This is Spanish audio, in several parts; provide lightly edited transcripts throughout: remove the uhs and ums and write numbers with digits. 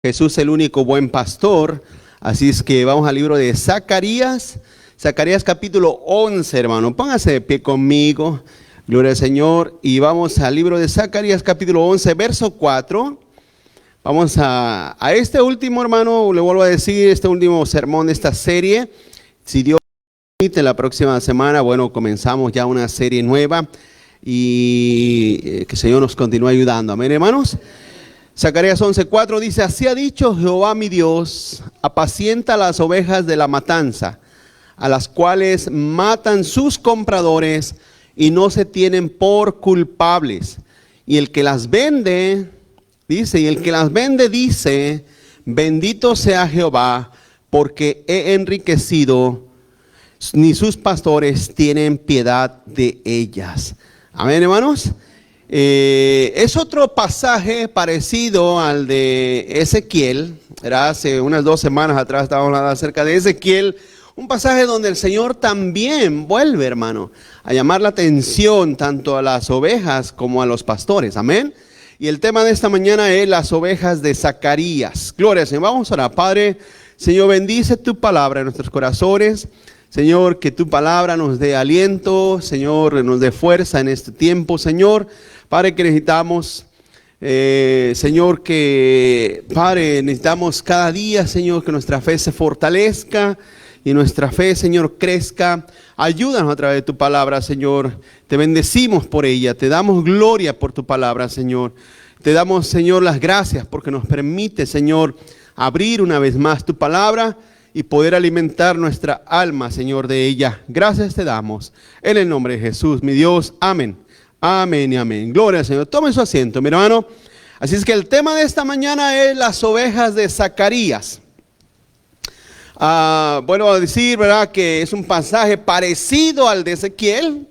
Jesús el único buen pastor. Así es que vamos al libro de Zacarías. Zacarías capítulo 11, hermano. Póngase de pie conmigo. Gloria al Señor. Y vamos al libro de Zacarías capítulo 11, verso 4. Vamos a este último, hermano, le vuelvo a decir, este último sermón de esta serie. Si Dios permite, la próxima semana, bueno, comenzamos ya una serie nueva. Y que el Señor nos continúe ayudando. Amén, hermanos. Zacarías 11:4 dice: así ha dicho Jehová mi Dios, apacienta las ovejas de la matanza, a las cuales matan sus compradores y no se tienen por culpables. Y el que las vende, dice, bendito sea Jehová, porque he enriquecido, ni sus pastores tienen piedad de ellas. Amén, hermanos. Es otro pasaje parecido al de Ezequiel. Era hace unas 2 semanas atrás estábamos hablando acerca de Ezequiel. Un pasaje donde el Señor también vuelve, hermano, a llamar la atención tanto a las ovejas como a los pastores. Amén. Y el tema de esta mañana es las ovejas de Zacarías. Gloria al Señor. Vamos a orar. Padre, Señor, bendice tu palabra en nuestros corazones. Señor, que tu palabra nos dé aliento, Señor, nos dé fuerza en este tiempo, Señor. Padre, que necesitamos, Señor, que, Padre, necesitamos cada día, Señor, que nuestra fe se fortalezca y nuestra fe, Señor, crezca. Ayúdanos a través de tu palabra, Señor. Te bendecimos por ella, te damos gloria por tu palabra, Señor. Te damos, Señor, las gracias porque nos permite, Señor, abrir una vez más tu palabra y poder alimentar nuestra alma, Señor, de ella. Gracias te damos en el nombre de Jesús, mi Dios. Amén. Amén y amén. Gloria al Señor. Tome su asiento, mi hermano. Así es que el tema de esta mañana es las ovejas de Zacarías. Vuelvo a decir, ¿verdad?, que es un pasaje parecido al de Ezequiel,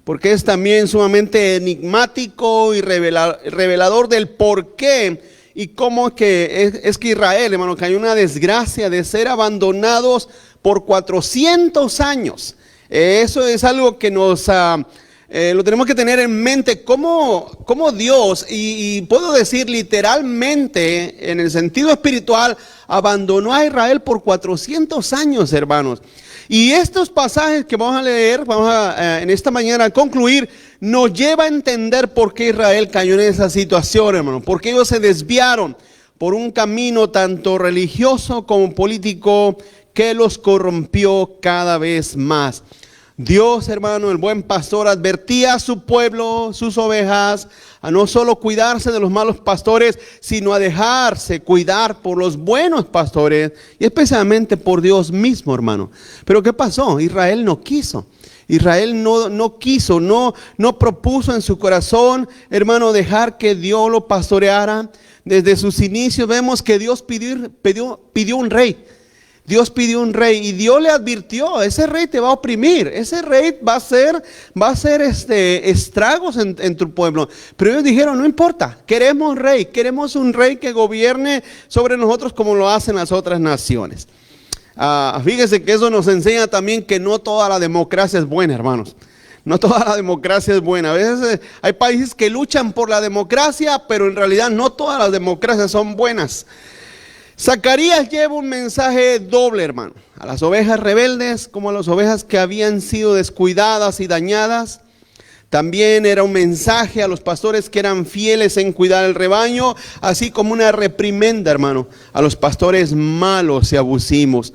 porque es también sumamente enigmático y revelador del por qué y cómo es que Israel, hermano, cayó en una desgracia de ser abandonados por 400 años. Eso es algo que nos lo tenemos que tener en mente, cómo Dios, y puedo decir literalmente, en el sentido espiritual, abandonó a Israel por 400 años, hermanos. Y estos pasajes que vamos a leer, en esta mañana a concluir, nos lleva a entender por qué Israel cayó en esa situación, hermano. Porque ellos se desviaron por un camino tanto religioso como político que los corrompió cada vez más. Dios, hermano, el buen pastor, advertía a su pueblo, sus ovejas, a no solo cuidarse de los malos pastores, sino a dejarse cuidar por los buenos pastores, y especialmente por Dios mismo, hermano. Pero ¿qué pasó? Israel no quiso. Israel no quiso, no propuso en su corazón, hermano, dejar que Dios lo pastoreara. Desde sus inicios vemos que Dios pidió un rey. Dios pidió un rey y Dios le advirtió: ese rey te va a oprimir, ese rey va a hacer estragos en tu pueblo. Pero ellos dijeron: no importa, queremos un rey que gobierne sobre nosotros como lo hacen las otras naciones. Fíjese que eso nos enseña también que no toda la democracia es buena, hermanos. No toda la democracia es buena. A veces hay países que luchan por la democracia, pero en realidad no todas las democracias son buenas. Zacarías lleva un mensaje doble, hermano, a las ovejas rebeldes como a las ovejas que habían sido descuidadas y dañadas. También era un mensaje a los pastores que eran fieles en cuidar el rebaño, así como una reprimenda, hermano, a los pastores malos y abusivos.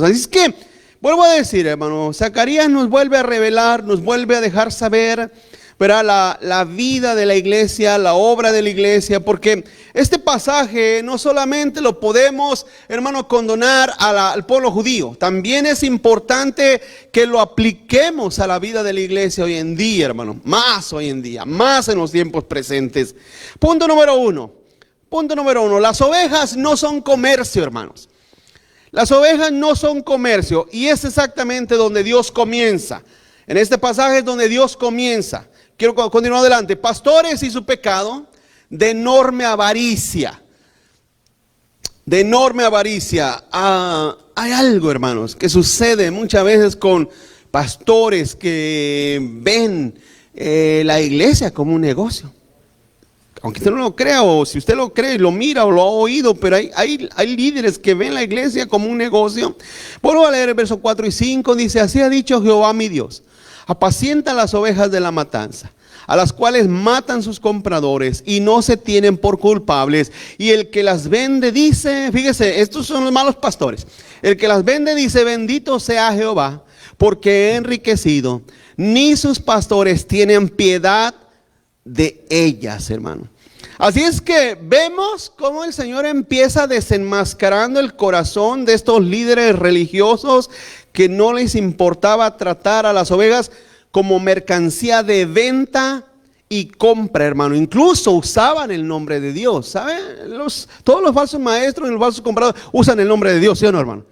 Así es que, vuelvo a decir, hermano, Zacarías nos vuelve a revelar, nos vuelve a dejar saber, verá, la vida de la iglesia, la obra de la iglesia, porque este pasaje no solamente lo podemos, hermano, condonar al pueblo judío, también es importante que lo apliquemos a la vida de la iglesia hoy en día, hermano, más hoy en día, más en los tiempos presentes. Punto número uno, las ovejas no son comercio, hermanos. Las ovejas no son comercio, y es exactamente donde Dios comienza. En este pasaje es donde Dios comienza. Quiero continuar adelante. Pastores y su pecado de enorme avaricia. De enorme avaricia. Hay algo, hermanos, que sucede muchas veces con pastores que ven la iglesia como un negocio. aunque usted no lo crea, o si usted lo cree, lo mira o lo ha oído, pero hay líderes que ven la iglesia como un negocio. Vuelvo a leer el verso 4 y 5, dice: así ha dicho Jehová mi Dios, apacienta las ovejas de la matanza, a las cuales matan sus compradores y no se tienen por culpables. Y el que las vende dice, fíjese, estos son los malos pastores. El que las vende dice: bendito sea Jehová, porque he enriquecido, ni sus pastores tienen piedad de ellas, hermano. Así es que vemos cómo el Señor empieza desenmascarando el corazón de estos líderes religiosos que no les importaba tratar a las ovejas como mercancía de venta y compra, hermano. Incluso usaban el nombre de Dios, ¿sabe? Todos los falsos maestros y los falsos compradores usan el nombre de Dios, ¿sí o no, hermano?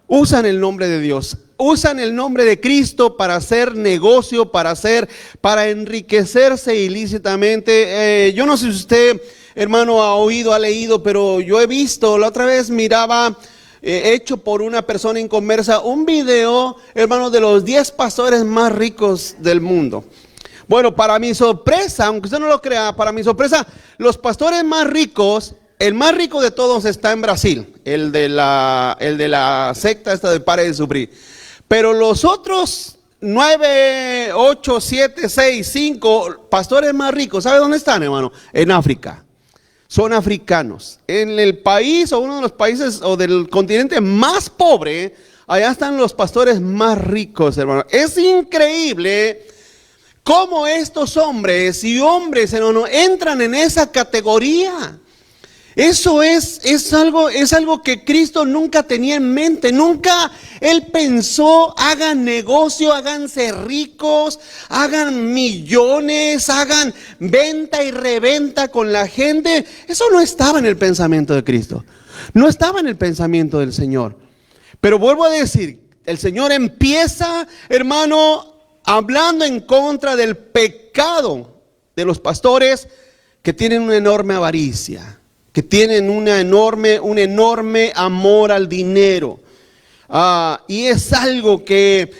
Usan el nombre de Dios, usan el nombre de Cristo para hacer negocio, para enriquecerse ilícitamente. Yo no sé si usted, hermano, ha oído, ha leído, pero yo he visto, la otra vez miraba, hecho por una persona inconversa, un video, hermano, de los 10 pastores más ricos del mundo. Bueno, para mi sorpresa, aunque usted no lo crea, para mi sorpresa, los pastores más ricos, el más rico de todos está en Brasil, el de la secta esta de Pare de Sufrir. Pero los otros 9, 8, 7, 6, 5 pastores más ricos, ¿sabe dónde están, hermano? En África. Son africanos. En el país o uno de los países o del continente más pobre, allá están los pastores más ricos, hermano. Es increíble cómo estos hombres y hombres, hermano, entran en esa categoría. Eso es algo que Cristo nunca tenía en mente. Nunca Él pensó: hagan negocio, háganse ricos, hagan millones, hagan venta y reventa con la gente. Eso no estaba en el pensamiento de Cristo, no estaba en el pensamiento del Señor. Pero vuelvo a decir, el Señor empieza, hermano, hablando en contra del pecado de los pastores que tienen una enorme avaricia, que tienen un enorme amor al dinero. Y es algo que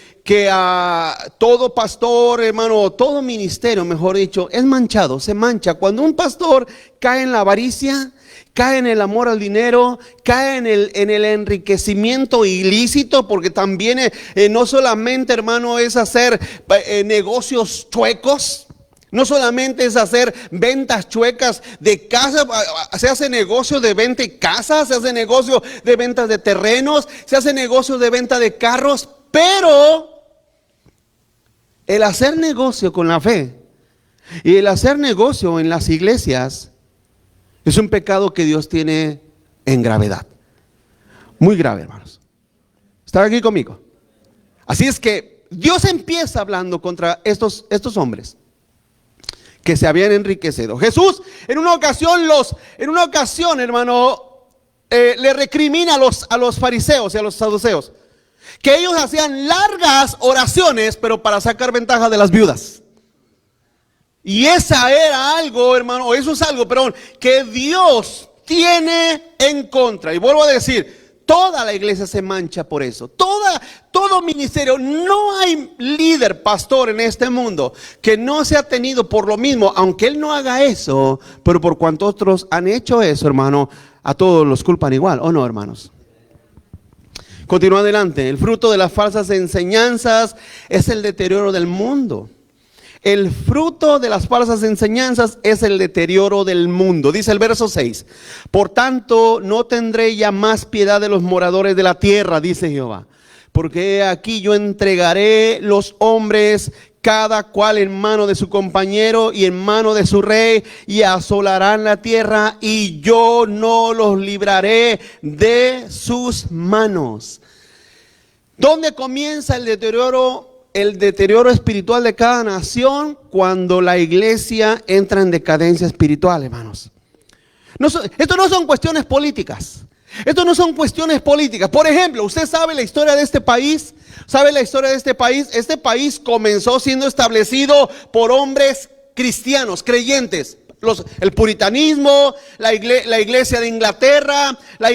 todo pastor, hermano, todo ministerio, mejor dicho, es manchado, se mancha. Cuando un pastor cae en la avaricia, cae en el amor al dinero, cae en el enriquecimiento ilícito, porque también no solamente, hermano, es hacer negocios chuecos. No solamente es hacer ventas chuecas de casa, se hace negocio de venta de casas, se hace negocio de ventas de terrenos, se hace negocio de venta de carros, pero el hacer negocio con la fe y el hacer negocio en las iglesias es un pecado que Dios tiene en gravedad, muy grave, hermanos. ¿Están aquí conmigo? Así es que Dios empieza hablando contra estos hombres que se habían enriquecido. Jesús en una ocasión, hermano, le recrimina a los fariseos y a los saduceos que ellos hacían largas oraciones, pero para sacar ventaja de las viudas. Y esa era algo, hermano, o eso es algo, perdón, que Dios tiene en contra. Y vuelvo a decir, toda la iglesia se mancha por eso. Todo ministerio, no hay líder, pastor en este mundo que no sea tenido por lo mismo, aunque él no haga eso, pero por cuanto otros han hecho eso, hermano, a todos los culpan igual, ¿o no, hermanos? Continúa adelante. El fruto de las falsas enseñanzas es el deterioro del mundo. El fruto de las falsas enseñanzas es el deterioro del mundo. Dice el verso 6: por tanto, no tendré ya más piedad de los moradores de la tierra, dice Jehová. Porque aquí yo entregaré los hombres, cada cual en mano de su compañero y en mano de su rey, y asolarán la tierra, y yo no los libraré de sus manos. ¿Dónde comienza el deterioro espiritual de cada nación? Cuando la iglesia entra en decadencia espiritual, hermanos. Esto no son cuestiones políticas. Esto no son cuestiones políticas. Por ejemplo, usted sabe la historia de este país. Este país comenzó siendo establecido por hombres cristianos, creyentes. El puritanismo, la iglesia de Inglaterra, las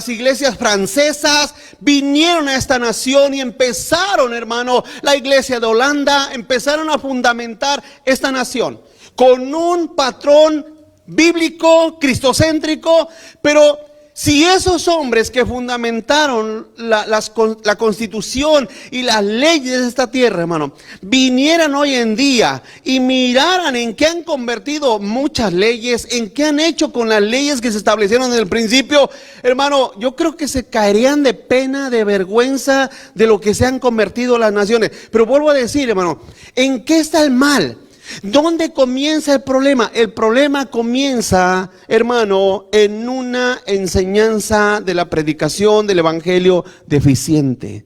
iglesias francesas vinieron a esta nación y empezaron, hermano, la iglesia de Holanda, empezaron a fundamentar esta nación. con un patrón bíblico, cristocéntrico, pero si esos hombres que fundamentaron la constitución y las leyes de esta tierra, hermano, vinieran hoy en día y miraran en qué han convertido muchas leyes, en qué han hecho con las leyes que se establecieron en el principio, hermano, yo creo que se caerían de pena, de vergüenza de lo que se han convertido las naciones. Pero vuelvo a decir, hermano, ¿en qué está el mal? ¿Dónde comienza el problema? El problema comienza, hermano, en una enseñanza de la predicación del evangelio deficiente.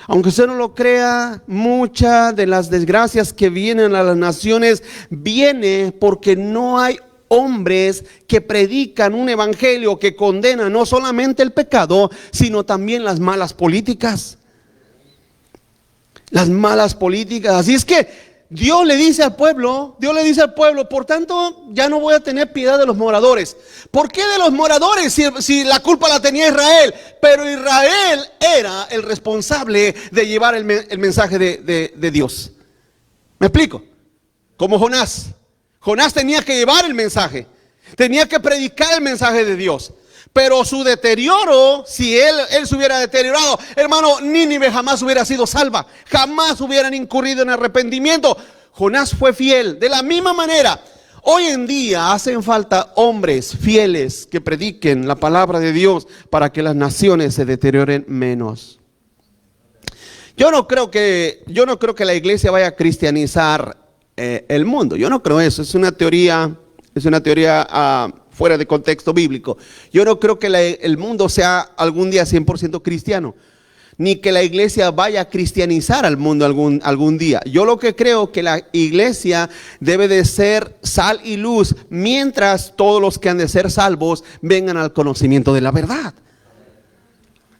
Aunque usted no lo crea, muchas de las desgracias que vienen a las naciones viene porque no hay hombres que predican un evangelio que condena no solamente el pecado, sino también las malas políticas. Las malas políticas. Así es que Dios le dice al pueblo, por tanto, ya no voy a tener piedad de los moradores. ¿Por qué de los moradores si la culpa la tenía Israel? Pero Israel era el responsable de llevar el mensaje de Dios. ¿Me explico? Como Jonás. Jonás tenía que llevar el mensaje, tenía que predicar el mensaje de Dios. Pero su deterioro, si él se hubiera deteriorado, hermano, Nínive jamás hubiera sido salva, jamás hubieran incurrido en arrepentimiento. Jonás fue fiel. De la misma manera, hoy en día hacen falta hombres fieles que prediquen la palabra de Dios para que las naciones se deterioren menos. Yo no creo que la iglesia vaya a cristianizar el mundo. Yo no creo eso. Es una teoría fuera de contexto bíblico. Yo no creo que el mundo sea algún día 100% cristiano, ni que la iglesia vaya a cristianizar al mundo algún día. Yo lo que creo que la iglesia debe de ser sal y luz, mientras todos los que han de ser salvos vengan al conocimiento de la verdad.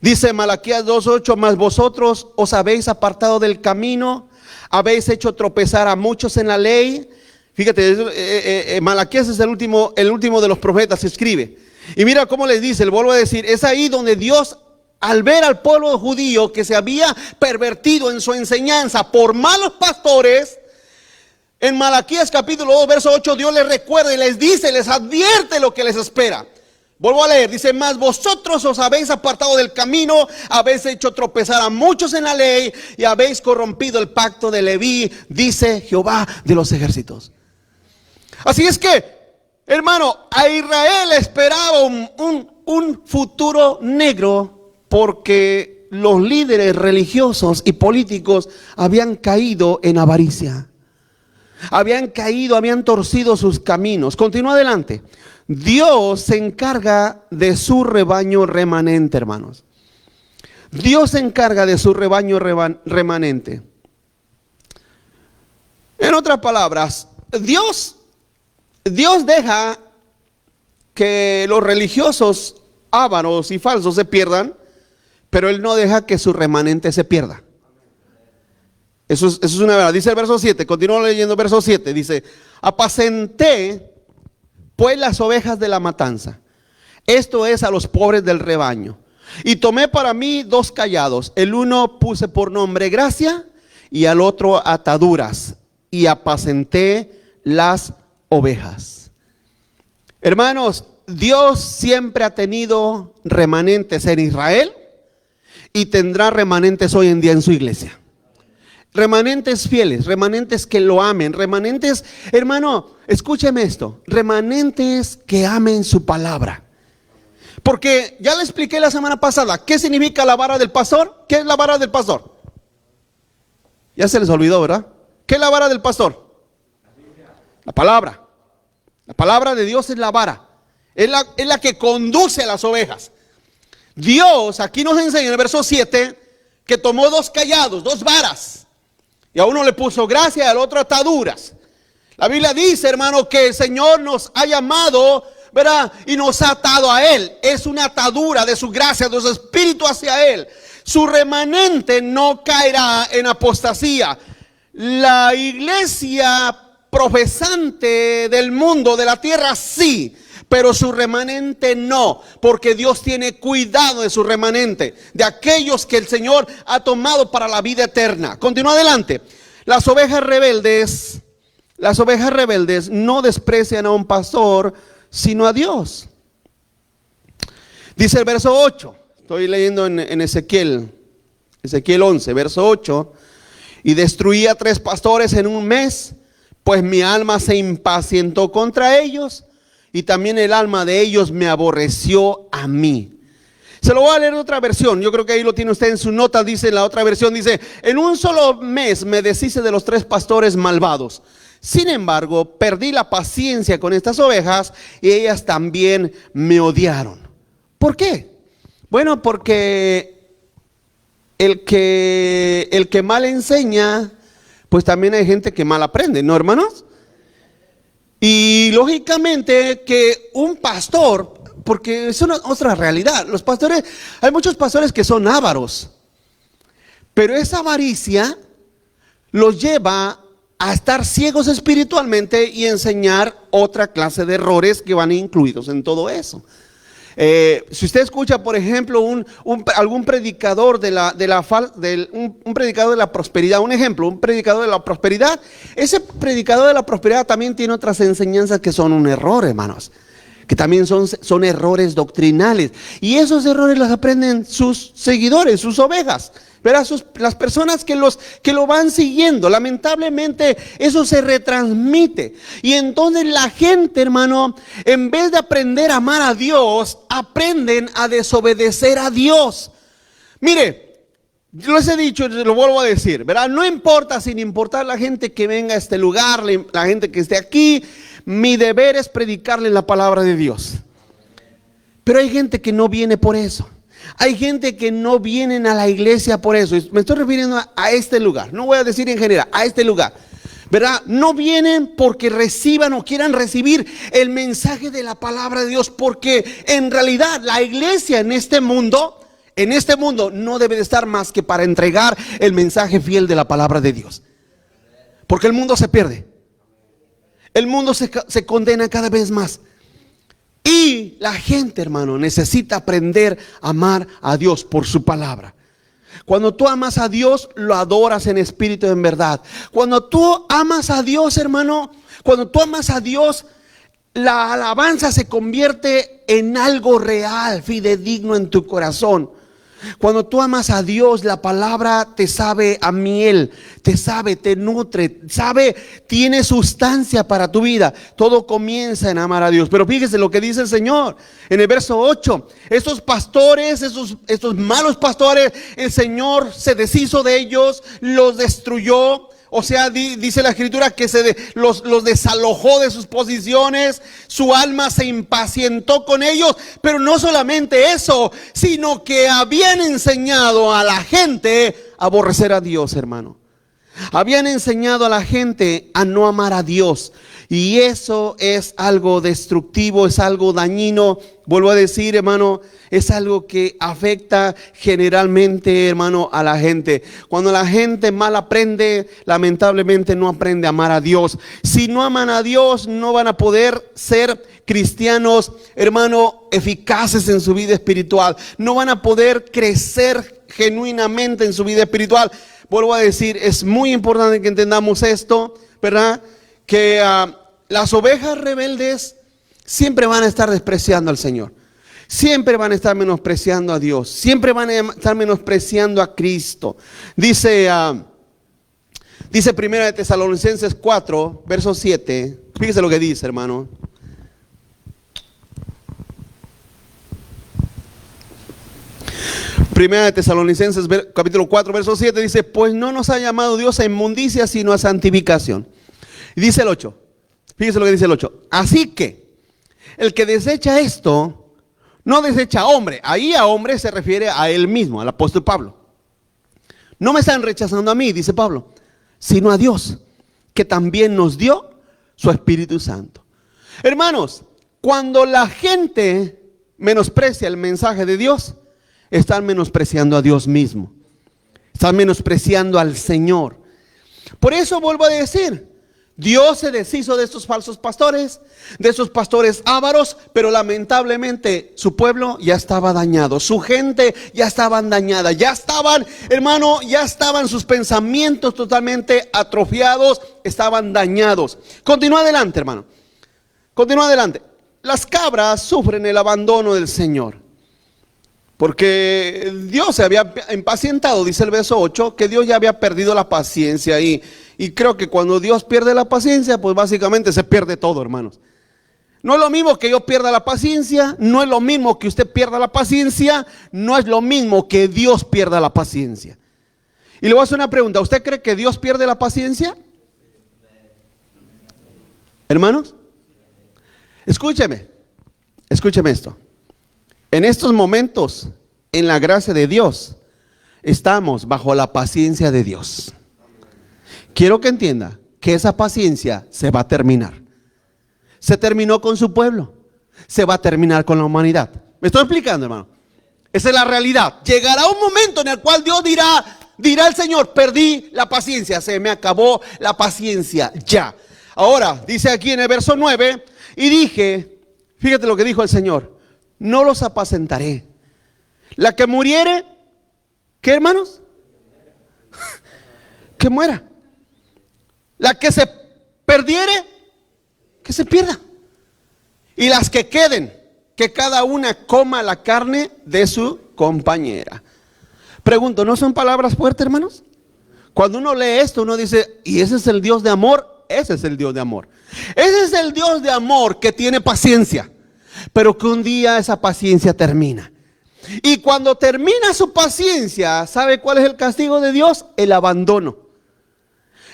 Dice Malaquías 2:8, mas vosotros os habéis apartado del camino, habéis hecho tropezar a muchos en la ley. Fíjate, Malaquías es el último de los profetas que escribe. Y mira cómo les dice, le vuelvo a decir, es ahí donde Dios, al ver al pueblo judío que se había pervertido en su enseñanza por malos pastores, en Malaquías capítulo 2, verso 8, Dios les recuerda y les dice, les advierte lo que les espera. Vuelvo a leer, dice, mas vosotros os habéis apartado del camino, habéis hecho tropezar a muchos en la ley y habéis corrompido el pacto de Leví, dice Jehová de los ejércitos. Así es que, hermano, a Israel esperaba un futuro negro porque los líderes religiosos y políticos habían caído en avaricia. Habían torcido sus caminos. Continúa adelante. Dios se encarga de su rebaño remanente, hermanos. Dios se encarga de su rebaño remanente. En otras palabras, Dios deja que los religiosos ávaros y falsos se pierdan, pero Él no deja que su remanente se pierda. Eso es una verdad. Dice el verso 7, continúo leyendo el verso 7, dice, apacenté pues las ovejas de la matanza, esto es a los pobres del rebaño, y tomé para mí 2 callados, el uno puse por nombre gracia, y al otro ataduras, y apacenté las ovejas. Hermanos, Dios siempre ha tenido remanentes en Israel y tendrá remanentes hoy en día en su iglesia. Remanentes fieles, remanentes que lo amen, remanentes, hermano, escúcheme esto, remanentes que amen su palabra. Porque ya le expliqué la semana pasada, ¿qué significa la vara del pastor? ¿Qué es la vara del pastor? Ya se les olvidó, ¿verdad? ¿Qué es la vara del pastor? La palabra. La palabra de Dios es la vara. Es la que conduce a las ovejas. Dios aquí nos enseña en el verso 7 que tomó 2 callados, 2 varas. Y a uno le puso gracia y al otro ataduras. La Biblia dice, hermano, que el Señor nos ha llamado, ¿verdad? Y nos ha atado a Él. Es una atadura de su gracia, de su espíritu hacia Él. Su remanente no caerá en apostasía. La iglesia profesante del mundo, de la tierra, sí, pero su remanente no, porque Dios tiene cuidado de su remanente, de aquellos que el Señor ha tomado para la vida eterna. Continúa adelante. Las ovejas rebeldes las ovejas rebeldes no desprecian a un pastor, sino a Dios. Dice el verso 8, estoy leyendo en Ezequiel 11, verso 8. Y destruí a 3 pastores en un mes, pues mi alma se impacientó contra ellos, y también el alma de ellos me aborreció a mí. Se lo voy a leer en otra versión, yo creo que ahí lo tiene usted en su nota, dice la otra versión, dice: en un solo mes me deshice de los 3 pastores malvados. Sin embargo, perdí la paciencia con estas ovejas y ellas también me odiaron. ¿Por qué? Bueno, porque el que mal enseña, pues también hay gente que mal aprende, ¿no, hermanos? Y lógicamente que un pastor, porque es otra realidad, los pastores, hay muchos pastores que son ávaros, pero esa avaricia los lleva a estar ciegos espiritualmente y enseñar otra clase de errores que van incluidos en todo eso. Si usted escucha, por ejemplo, algún predicador un predicador de la prosperidad, un ejemplo, un predicador de la prosperidad, ese predicador de la prosperidad también tiene otras enseñanzas que son un error, hermanos, que también son errores doctrinales, y esos errores los aprenden sus seguidores, sus ovejas. Verá, las personas que lo van siguiendo, lamentablemente eso se retransmite. Y entonces la gente, hermano, en vez de aprender a amar a Dios, aprenden a desobedecer a Dios. Mire, yo les he dicho, lo vuelvo a decir, ¿verdad? No importa, sin importar la gente que venga a este lugar, la gente que esté aquí, mi deber es predicarle la palabra de Dios. Pero hay gente que no viene por eso. Hay gente que no vienen a la iglesia por eso. Me estoy refiriendo a este lugar. No voy a decir en general, a este lugar, ¿verdad? No vienen porque reciban o quieran recibir el mensaje de la palabra de Dios. Porque en realidad la iglesia en este mundo no debe de estar más que para entregar el mensaje fiel de la palabra de Dios. Porque el mundo se pierde. El mundo se condena cada vez más. Y la gente, hermano, necesita aprender a amar a Dios por su palabra. Cuando tú amas a Dios, lo adoras en espíritu y en verdad. Cuando tú amas a Dios, hermano, cuando tú amas a Dios, la alabanza se convierte en algo real, fidedigno en tu corazón. Cuando tú amas a Dios, la palabra te sabe a miel, te nutre, tiene sustancia para tu vida. Todo comienza en amar a Dios. Pero fíjese lo que dice el Señor en el verso 8. Estos pastores, estos malos pastores, el Señor se deshizo de ellos, los destruyó. O sea, dice la escritura que los desalojó de sus posiciones, su alma se impacientó con ellos, pero no solamente eso, sino que habían enseñado a la gente a aborrecer a Dios, hermano. Habían enseñado a la gente a no amar a Dios, y eso es algo destructivo, es algo dañino. Vuelvo a decir, hermano, es algo que afecta generalmente, hermano, a la gente. Cuando la gente mal aprende, lamentablemente no aprende a amar a Dios. Si no aman a Dios, no van a poder ser cristianos, hermano, eficaces en su vida espiritual. No van a poder crecer genuinamente en su vida espiritual. Vuelvo a decir, es muy importante que entendamos esto, ¿verdad? Que las ovejas rebeldes siempre van a estar despreciando al Señor. Siempre van a estar menospreciando a Dios. Siempre van a estar menospreciando a Cristo. Dice 1 de Tesalonicenses 4, verso 7. Fíjese lo que dice, hermano. Primera de Tesalonicenses capítulo 4 verso 7 dice: pues no nos ha llamado Dios a inmundicia, sino a santificación. Y dice el 8, fíjese lo que dice el 8: así que el que desecha esto, no desecha a hombre. Ahí a hombre se refiere a él mismo, al apóstol Pablo. No me están rechazando a mí, dice Pablo, sino a Dios, que también nos dio su Espíritu Santo. Hermanos, cuando la gente menosprecia el mensaje de Dios, están menospreciando a Dios mismo. Están menospreciando al Señor. Por eso vuelvo a decir, Dios se deshizo de estos falsos pastores, de esos pastores ávaros, pero lamentablemente su pueblo ya estaba dañado, su gente ya estaban dañada, ya estaban, hermano, ya estaban sus pensamientos totalmente atrofiados, estaban dañados. Continúa adelante, hermano. Continúa adelante. Las cabras sufren el abandono del Señor, porque Dios se había impacientado, dice el verso 8, que Dios ya había perdido la paciencia y creo que cuando Dios pierde la paciencia, pues básicamente se pierde todo, hermanos. No es lo mismo que yo pierda la paciencia, no es lo mismo que usted pierda la paciencia, no es lo mismo que Dios pierda la paciencia. Y le voy a hacer una pregunta, ¿usted cree que Dios pierde la paciencia? Hermanos, escúcheme esto. En estos momentos, en la gracia de Dios, estamos bajo la paciencia de Dios. Quiero que entienda que esa paciencia se va a terminar. Se terminó con su pueblo, se va a terminar con la humanidad. ¿Me estoy explicando, hermano? Esa es la realidad. Llegará un momento en el cual Dios dirá el Señor, perdí la paciencia, se me acabó la paciencia ya. Ahora, dice aquí en el verso 9, y dije, fíjate lo que dijo el Señor, no los apacentaré. La que muriere, ¿qué, hermanos? Que muera. La que se perdiere, que se pierda. Y las que queden, que cada una coma la carne de su compañera. Pregunto, ¿no son palabras fuertes, hermanos? Cuando uno lee esto, uno dice, ¿y ese es el Dios de amor? Ese es el Dios de amor. Ese es el Dios de amor que tiene paciencia, pero que un día esa paciencia termina. Y cuando termina su paciencia, ¿sabe cuál es el castigo de Dios? El abandono.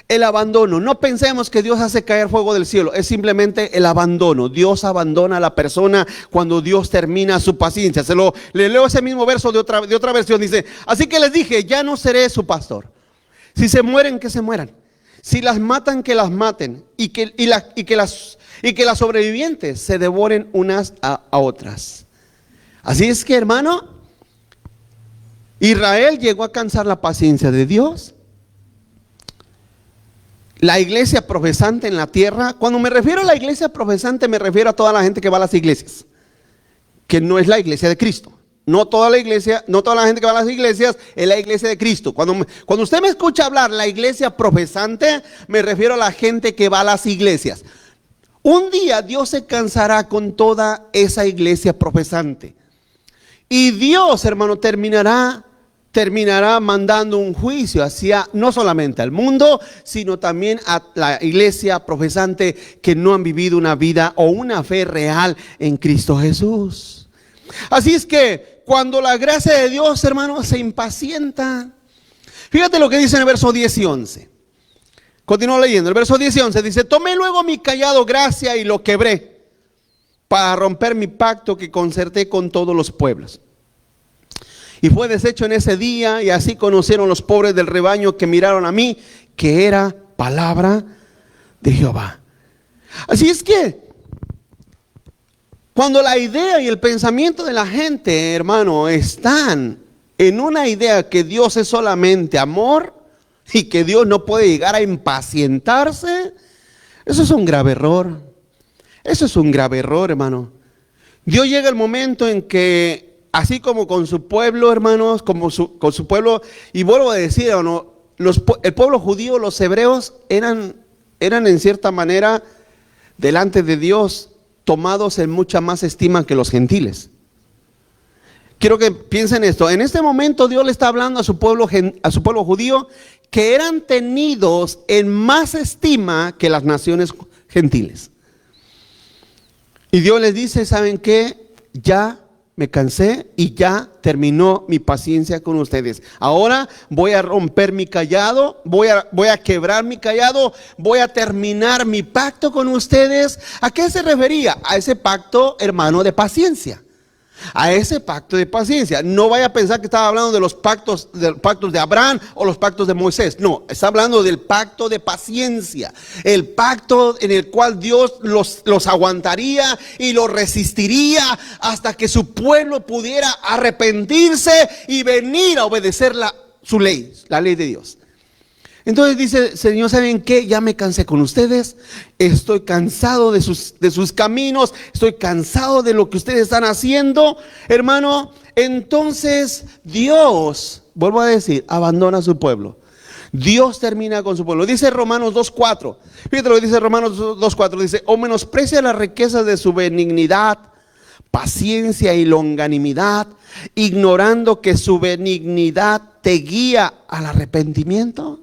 El abandono. No pensemos que Dios hace caer fuego del cielo. Es simplemente el abandono. Dios abandona a la persona cuando Dios termina su paciencia. Le leo ese mismo verso de otra versión. Dice, así que les dije, ya no seré su pastor. Si se mueren, que se mueran. Si las matan, que las maten. Y que las sobrevivientes se devoren unas a otras. Así es que, hermano, Israel llegó a cansar la paciencia de Dios. La iglesia profesante en la tierra, cuando me refiero a la iglesia profesante, me refiero a toda la gente que va a las iglesias, que no es la iglesia de Cristo. No toda la iglesia, no toda la gente que va a las iglesias es la iglesia de Cristo. Cuando usted me escucha hablar la iglesia profesante, me refiero a la gente que va a las iglesias. Un día Dios se cansará con toda esa iglesia profesante. Y Dios, hermano, terminará mandando un juicio hacia no solamente al mundo, sino también a la iglesia profesante que no han vivido una vida o una fe real en Cristo Jesús. Así es que cuando la gracia de Dios, hermano, se impacienta, fíjate lo que dice en el verso 10 y 11. Continúo leyendo, el verso 10 y 11 dice, tomé luego mi cayado gracia y lo quebré para romper mi pacto que concerté con todos los pueblos. Y fue deshecho en ese día, y así conocieron los pobres del rebaño que miraron a mí, que era palabra de Jehová. Así es que, cuando la idea y el pensamiento de la gente, hermano, están en una idea que Dios es solamente amor, y que Dios no puede llegar a impacientarse, eso es un grave error. Eso es un grave error, hermano. Dios llega el momento en que, así como con su pueblo, hermanos, con su pueblo, y vuelvo a decir, ¿no? El pueblo judío, los hebreos, eran en cierta manera, delante de Dios, tomados en mucha más estima que los gentiles. Quiero que piensen esto. En este momento Dios le está hablando a su pueblo judío, que eran tenidos en más estima que las naciones gentiles. Y Dios les dice, ¿saben qué? Ya me cansé y ya terminó mi paciencia con ustedes. Ahora voy a romper mi cayado, voy a quebrar mi cayado, voy a terminar mi pacto con ustedes. ¿A qué se refería? A ese pacto, hermano, de paciencia. A ese pacto de paciencia. No vaya a pensar que estaba hablando de los pactos de Abraham o los pactos de Moisés. No, está hablando del pacto de paciencia. El pacto en el cual Dios los aguantaría y los resistiría hasta que su pueblo pudiera arrepentirse y venir a obedecer su ley, la ley de Dios. Entonces dice, Señor, ¿saben qué? Ya me cansé con ustedes, estoy cansado de sus caminos, estoy cansado de lo que ustedes están haciendo, hermano. Entonces Dios, vuelvo a decir, abandona a su pueblo. Dios termina con su pueblo. Dice Romanos 2:4. Fíjate lo que dice Romanos 2:4. Dice, o menosprecia las riquezas de su benignidad, paciencia y longanimidad, ignorando que su benignidad te guía al arrepentimiento.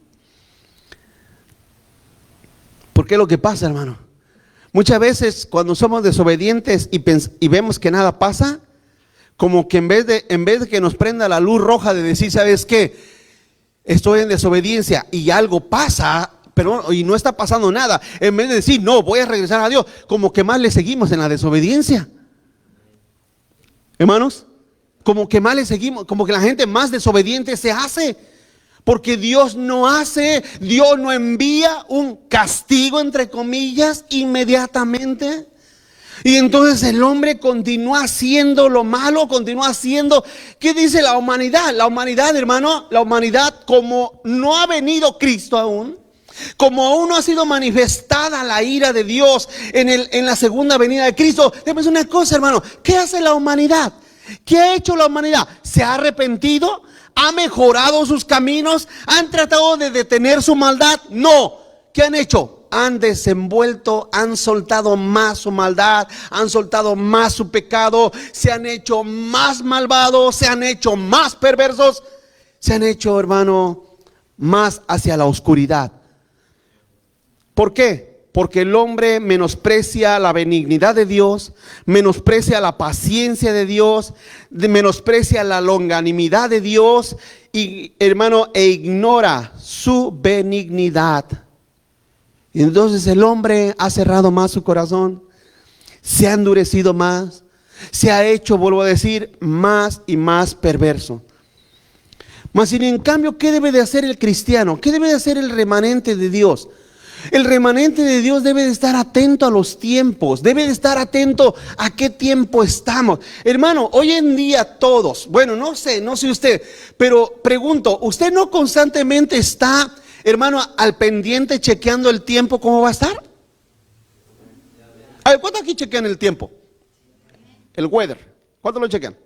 ¿Por qué lo que pasa, hermano? Muchas veces cuando somos desobedientes y vemos que nada pasa, como que en vez de que nos prenda la luz roja de decir, ¿sabes qué? Estoy en desobediencia y algo pasa, pero y no está pasando nada. En vez de decir, no, voy a regresar a Dios, como que más le seguimos en la desobediencia. Hermanos, como que más le seguimos, como que la gente más desobediente se hace. Porque Dios no envía un castigo, entre comillas, inmediatamente. Y entonces el hombre continúa haciendo lo malo, continúa haciendo. ¿Qué dice la humanidad? La humanidad, hermano, la humanidad, como no ha venido Cristo aún, como aún no ha sido manifestada la ira de Dios en la segunda venida de Cristo. Déjame decir una cosa, hermano. ¿Qué hace la humanidad? ¿Qué ha hecho la humanidad? ¿Se ha arrepentido? ¿Ha mejorado sus caminos? ¿Han tratado de detener su maldad? No. ¿Qué han hecho? Han desenvuelto, han soltado más su maldad, han soltado más su pecado, se han hecho más malvados, se han hecho más perversos, se han hecho, hermano, más hacia la oscuridad. ¿Por qué? Porque el hombre menosprecia la benignidad de Dios, menosprecia la paciencia de Dios, menosprecia la longanimidad de Dios y, hermano, e ignora su benignidad. Y entonces el hombre ha cerrado más su corazón, se ha endurecido más, se ha hecho, vuelvo a decir, más y más perverso. Mas sin en cambio, ¿qué debe de hacer el cristiano? ¿Qué debe de hacer el remanente de Dios? El remanente de Dios debe de estar atento a los tiempos, debe de estar atento a qué tiempo estamos. Hermano, hoy en día todos, bueno, no sé usted, pero pregunto, ¿usted no constantemente está, hermano, al pendiente chequeando el tiempo, cómo va a estar? A ver, ¿cuántos aquí chequean el tiempo? El weather, ¿cuántos lo chequean?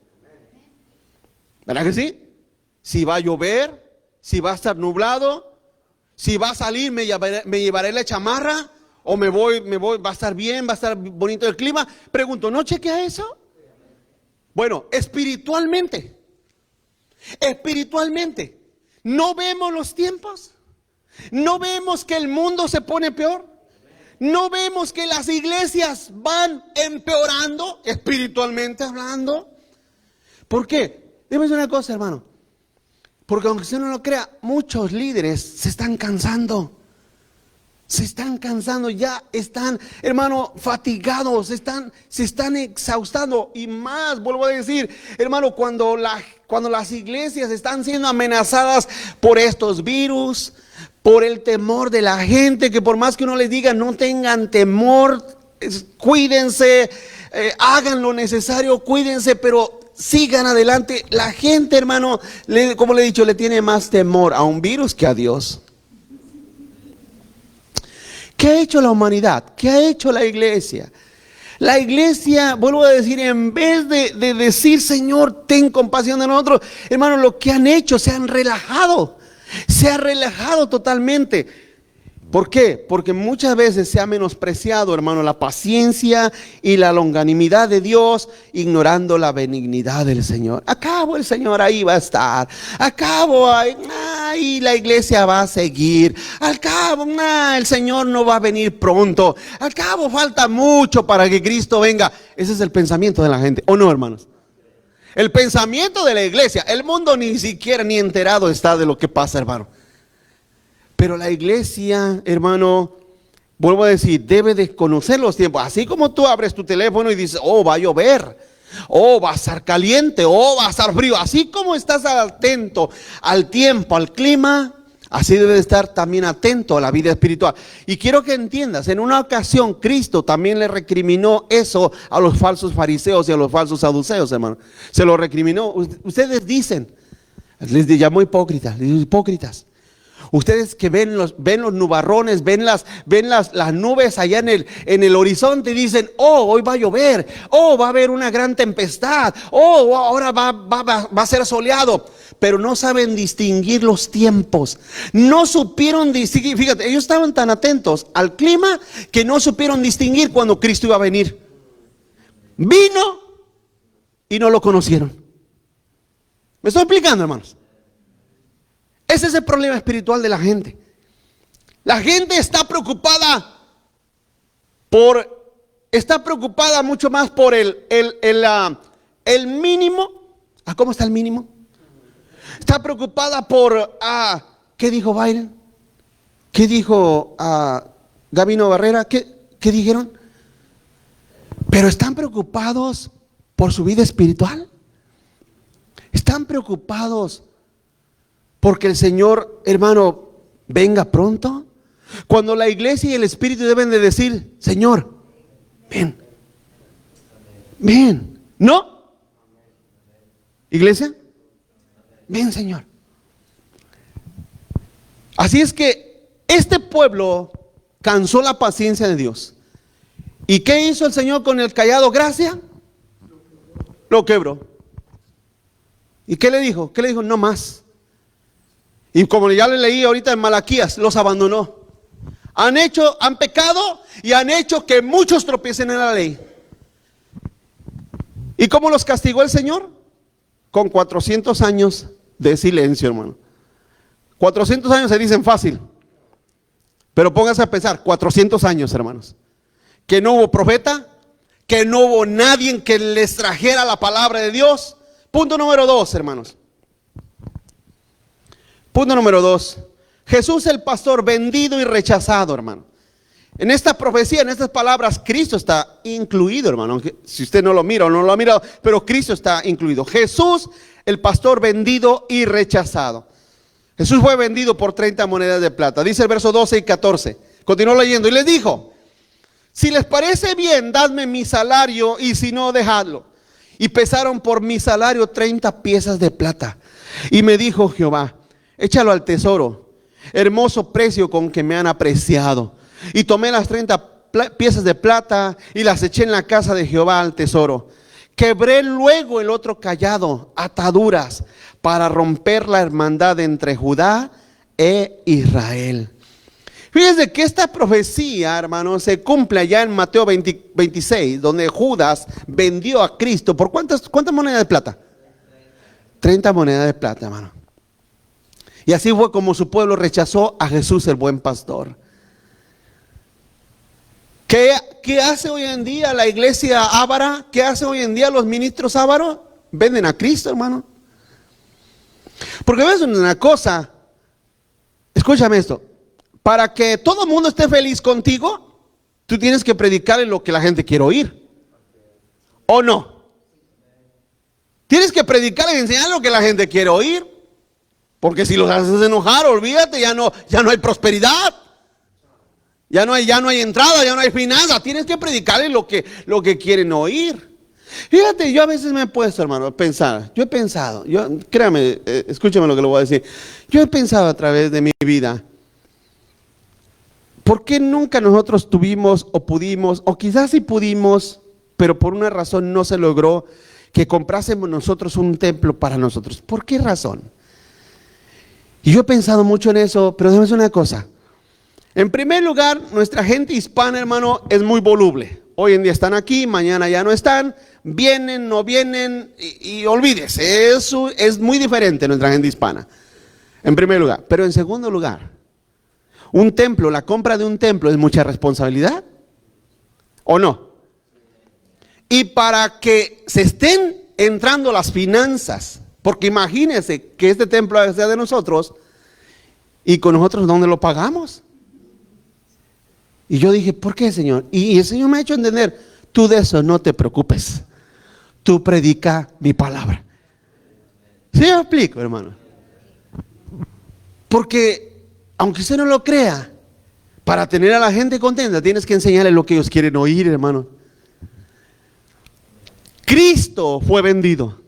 ¿Verdad que sí? Si va a llover, si va a estar nublado. Si va a salir, me llevaré la chamarra o me voy, va a estar bien, va a estar bonito el clima. Pregunto, ¿no chequea eso? Bueno, espiritualmente, ¿no vemos los tiempos? ¿No vemos que el mundo se pone peor? ¿No vemos que las iglesias van empeorando, espiritualmente hablando? ¿Por qué? Dime una cosa, hermano. Porque aunque usted no lo crea, muchos líderes se están cansando. Ya están, hermano, fatigados, se están exhaustando. Y más, vuelvo a decir, hermano, cuando las iglesias están siendo amenazadas por estos virus, por el temor de la gente, que por más que uno les diga, no tengan temor, cuídense, hagan lo necesario, cuídense, pero sigan adelante. La gente, hermano, como le he dicho, le tiene más temor a un virus que a Dios. ¿Qué ha hecho la humanidad? ¿Qué ha hecho la iglesia? La iglesia, vuelvo a decir, en vez de decir, Señor, ten compasión de nosotros, hermano, lo que han hecho, se han relajado totalmente. ¿Por qué? Porque muchas veces se ha menospreciado, hermano, la paciencia y la longanimidad de Dios, ignorando la benignidad del Señor. Acabo el Señor ahí va a estar. Acabo ahí la iglesia va a seguir. Al cabo, el Señor no va a venir pronto. Al cabo falta mucho para que Cristo venga. Ese es el pensamiento de la gente, ¿o no, hermanos? El pensamiento de la iglesia. El mundo ni siquiera ni enterado está de lo que pasa, hermano. Pero la iglesia, hermano, vuelvo a decir, debe de conocer los tiempos. Así como tú abres tu teléfono y dices, oh, va a llover, oh, va a estar caliente, oh, va a estar frío. Así como estás atento al tiempo, al clima, así debe de estar también atento a la vida espiritual. Y quiero que entiendas, en una ocasión Cristo también le recriminó eso a los falsos fariseos y a los falsos saduceos, hermano. Se lo recriminó. Ustedes dicen, les llamó hipócritas, Ustedes que ven los nubarrones, ven las nubes allá en el horizonte y dicen, oh, hoy va a llover, oh, va a haber una gran tempestad, oh, ahora va a ser soleado. Pero no saben distinguir los tiempos. No supieron distinguir, fíjate, ellos estaban tan atentos al clima que no supieron distinguir cuando Cristo iba a venir. Vino y no lo conocieron. ¿Me estoy explicando, hermanos? Ese es el problema espiritual de la gente. La gente está preocupada mucho más por el mínimo. ¿Cómo está el mínimo? Está preocupada por, ¿qué dijo Biden? ¿Qué dijo Gabino Barrera? ¿Qué dijeron? Pero están preocupados por su vida espiritual. Están preocupados porque el Señor, hermano, venga pronto. Cuando la iglesia y el Espíritu deben de decir, Señor, ven. Ven. ¿No? Iglesia, ven, Señor. Así es que este pueblo cansó la paciencia de Dios. ¿Y qué hizo el Señor con el cayado? Gracia. Lo quebró. ¿Y qué le dijo? ¿Qué le dijo? No más. Y como ya le leí ahorita en Malaquías, los abandonó. Han pecado y han hecho que muchos tropiecen en la ley. ¿Y cómo los castigó el Señor? Con 400 años de silencio, hermano. 400 años se dicen fácil, pero pónganse a pensar, 400 años, hermanos. Que no hubo profeta, que no hubo nadie que les trajera la palabra de Dios. Punto número 2, hermanos. Punto número 2. Jesús el pastor vendido y rechazado, hermano. En esta profecía, en estas palabras, Cristo está incluido, hermano. Si usted no lo mira o no lo ha mirado, pero Cristo está incluido. Jesús el pastor vendido y rechazado. Jesús fue vendido por 30 monedas de plata. Dice el verso 12 y 14. Continuó leyendo y les dijo: si les parece bien, dadme mi salario, y si no, dejadlo. Y pesaron por mi salario 30 piezas de plata. Y me dijo Jehová: échalo al tesoro, hermoso precio con que me han apreciado. Y tomé las 30 piezas de plata y las eché en la casa de Jehová al tesoro. Quebré luego el otro cayado, ataduras, para romper la hermandad entre Judá e Israel. Fíjense que esta profecía, hermano, se cumple allá en Mateo 26, donde Judas vendió a Cristo. ¿Por cuántas monedas de plata? 30 monedas de plata, hermano. Y así fue como su pueblo rechazó a Jesús, el buen pastor. ¿Qué hace hoy en día la iglesia ávara? ¿Qué hace hoy en día los ministros ávaros? Venden a Cristo, hermano. Porque ves una cosa, escúchame esto. Para que todo el mundo esté feliz contigo, tú tienes que predicarle lo que la gente quiere oír. ¿O no? Tienes que predicarle y enseñar lo que la gente quiere oír. Porque si los haces enojar, olvídate, ya no hay prosperidad. Ya no hay entrada, ya no hay finanzas. Tienes que predicarle lo que quieren oír. Fíjate, yo a veces me he puesto, hermano, a pensar. Yo he pensado, créame, escúchame lo que le voy a decir. Yo he pensado a través de mi vida, ¿por qué nunca nosotros tuvimos o pudimos, o quizás sí pudimos, pero por una razón no se logró, que comprásemos nosotros un templo para nosotros? ¿Por qué razón? Y yo he pensado mucho en eso, pero déjame decir una cosa. En primer lugar, nuestra gente hispana, hermano, es muy voluble. Hoy en día están aquí, mañana ya no están, vienen, no vienen, y olvídese, eso es muy diferente nuestra gente hispana. En primer lugar. Pero en segundo lugar, un templo, la compra de un templo es mucha responsabilidad, ¿o no? Y para que se estén entrando las finanzas, porque imagínense que este templo sea de nosotros, y con nosotros, ¿dónde lo pagamos? Y yo dije, ¿por qué, Señor? Y el Señor me ha hecho entender, tú de eso no te preocupes, tú predica mi palabra. ¿Sí me explico, hermano? Porque, aunque usted no lo crea, para tener a la gente contenta, tienes que enseñarles lo que ellos quieren oír, hermano. Cristo fue vendido.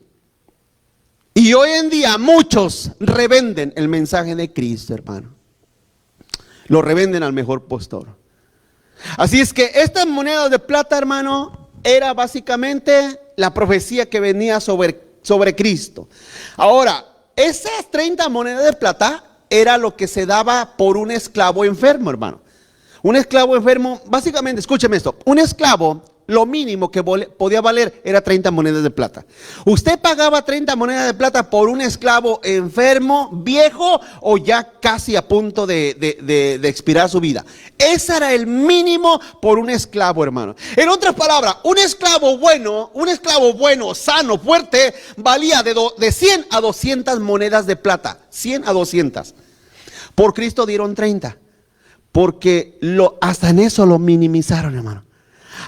Y hoy en día muchos revenden el mensaje de Cristo, hermano. lo revenden al mejor postor. Así es que estas monedas de plata, hermano, era básicamente la profecía que venía sobre Cristo. Ahora, esas 30 monedas de plata era lo que se daba por un esclavo enfermo, hermano. Un esclavo enfermo, básicamente, escúcheme esto, un esclavo, lo mínimo que podía valer era 30 monedas de plata. Usted pagaba 30 monedas de plata por un esclavo enfermo, viejo o ya casi a punto de expirar su vida. Ese era el mínimo por un esclavo, hermano. En otras palabras, un esclavo bueno, sano, fuerte, valía de 100 a 200 monedas de plata. 100 a 200. Por Cristo dieron 30. Porque hasta en eso lo minimizaron, hermano.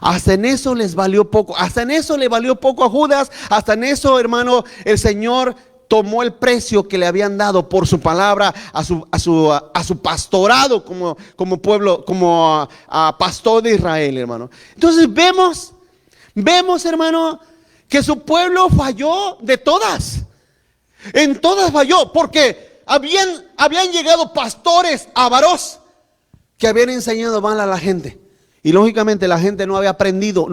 Hasta en eso les valió poco. Hasta en eso le valió poco a Judas. Hasta en eso, hermano, el Señor tomó el precio que le habían dado por su palabra a su pastorado como pueblo, como a pastor de Israel, hermano. Entonces vemos, hermano, que su pueblo falló de todas. En todas falló, porque habían llegado pastores avaros que habían enseñado mal a la gente. Y lógicamente la gente no había aprendido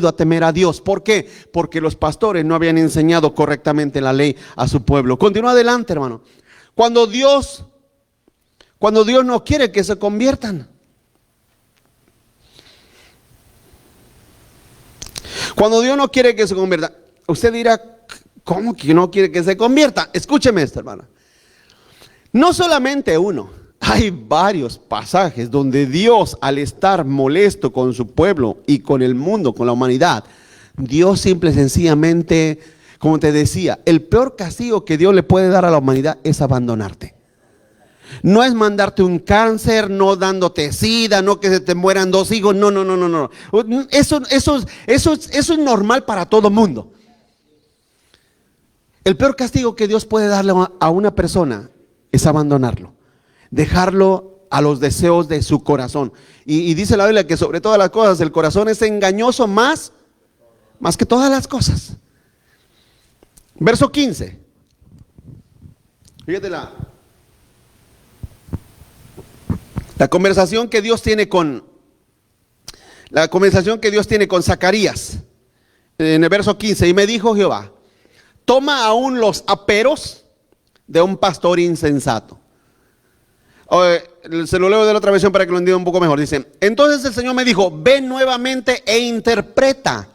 a temer a Dios. ¿Por qué? Porque los pastores no habían enseñado correctamente la ley a su pueblo. Continúa adelante, hermano. Cuando Dios no quiere que se conviertan. Cuando Dios no quiere que se conviertan. Usted dirá, ¿cómo que no quiere que se convierta? Escúcheme esto, hermano. No solamente uno. Hay varios pasajes donde Dios, al estar molesto con su pueblo y con el mundo, con la humanidad, Dios simple y sencillamente, como te decía, el peor castigo que Dios le puede dar a la humanidad es abandonarte. No es mandarte un cáncer, no dándote sida, no que se te mueran 2 hijos, no. Eso es normal para todo mundo. El peor castigo que Dios puede darle a una persona es abandonarlo. Dejarlo a los deseos de su corazón. Y dice la Biblia que sobre todas las cosas el corazón es engañoso más que todas las cosas. Verso 15. Fíjate la conversación que Dios tiene con Zacarías. En el verso 15. Y me dijo Jehová: toma aún los aperos de un pastor insensato. Se lo leo de la otra versión para que lo entienda un poco mejor. Dice: entonces el Señor me dijo: ve nuevamente e interpreta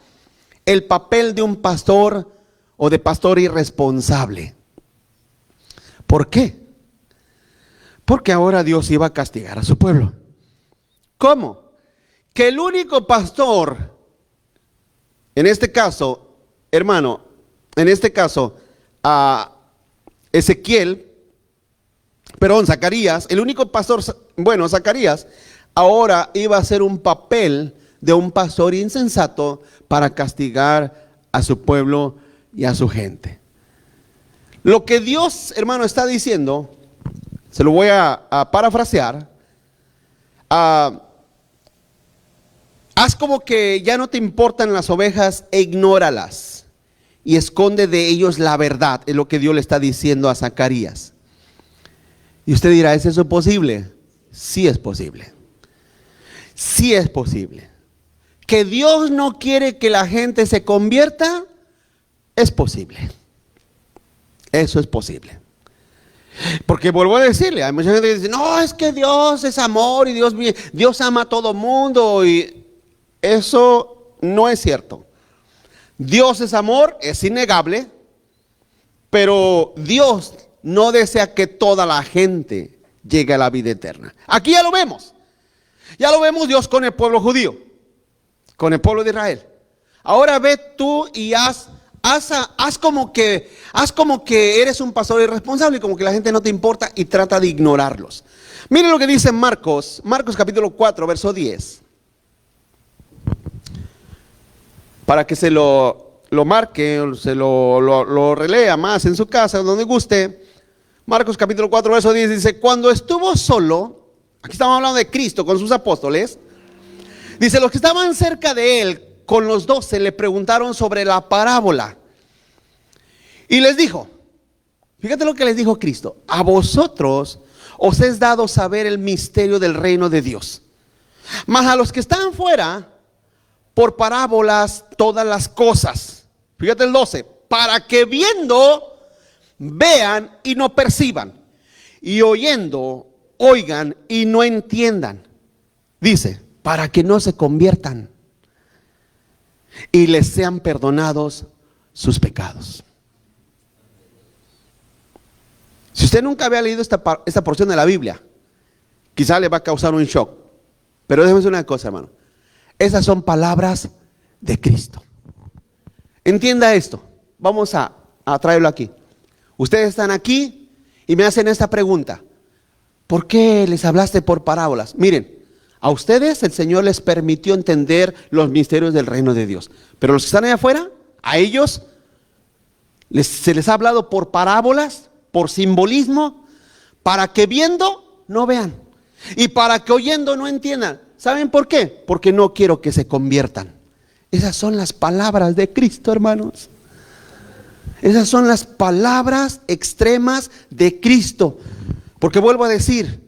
el papel de un pastor o de pastor irresponsable. ¿Por qué? Porque ahora Dios iba a castigar a su pueblo. ¿Cómo? Que el único pastor, en este caso, hermano, a Zacarías, el único pastor, Zacarías, ahora iba a hacer un papel de un pastor insensato para castigar a su pueblo y a su gente. Lo que Dios, hermano, está diciendo, se lo voy a parafrasear. Haz como que ya no te importan las ovejas e ignóralas y esconde de ellos la verdad, es lo que Dios le está diciendo a Zacarías. Y usted dirá, ¿es eso posible? Sí es posible. Sí es posible. Que Dios no quiere que la gente se convierta, es posible. Eso es posible. Porque vuelvo a decirle, hay mucha gente que dice, no, es que Dios es amor y Dios ama a todo mundo. Y eso no es cierto. Dios es amor, es innegable, pero Dios no desea que toda la gente llegue a la vida eterna. Aquí ya lo vemos. Ya lo vemos Dios con el pueblo judío, con el pueblo de Israel. Ahora ve tú y haz como que eres un pastor irresponsable y como que la gente no te importa y trata de ignorarlos. Miren lo que dice Marcos capítulo 4, verso 10. Para que se lo marque, se lo relea más en su casa, donde guste. Marcos capítulo 4, verso 10 dice: cuando estuvo solo, aquí estamos hablando de Cristo con sus apóstoles, dice, los que estaban cerca de él con los 12 le preguntaron sobre la parábola. Y les dijo, fíjate lo que les dijo Cristo: a vosotros os es dado saber el misterio del reino de Dios. Mas a los que están fuera, por parábolas todas las cosas. Fíjate el 12. Para que viendo, vean y no perciban. Y oyendo, oigan y no entiendan. Dice, para que no se conviertan y les sean perdonados sus pecados. Si usted nunca había leído esta porción de la Biblia, quizá le va a causar un shock. Pero déjeme decir una cosa, hermano. Esas son palabras de Cristo. Entienda esto. Vamos a traerlo aquí. Ustedes están aquí y me hacen esta pregunta. ¿Por qué les hablaste por parábolas? Miren, a ustedes el Señor les permitió entender los misterios del reino de Dios. Pero los que están allá afuera, a ellos se les ha hablado por parábolas, por simbolismo, para que viendo no vean y para que oyendo no entiendan. ¿Saben por qué? Porque no quiero que se conviertan. Esas son las palabras de Cristo, hermanos. Esas son las palabras extremas de Cristo. Porque vuelvo a decir,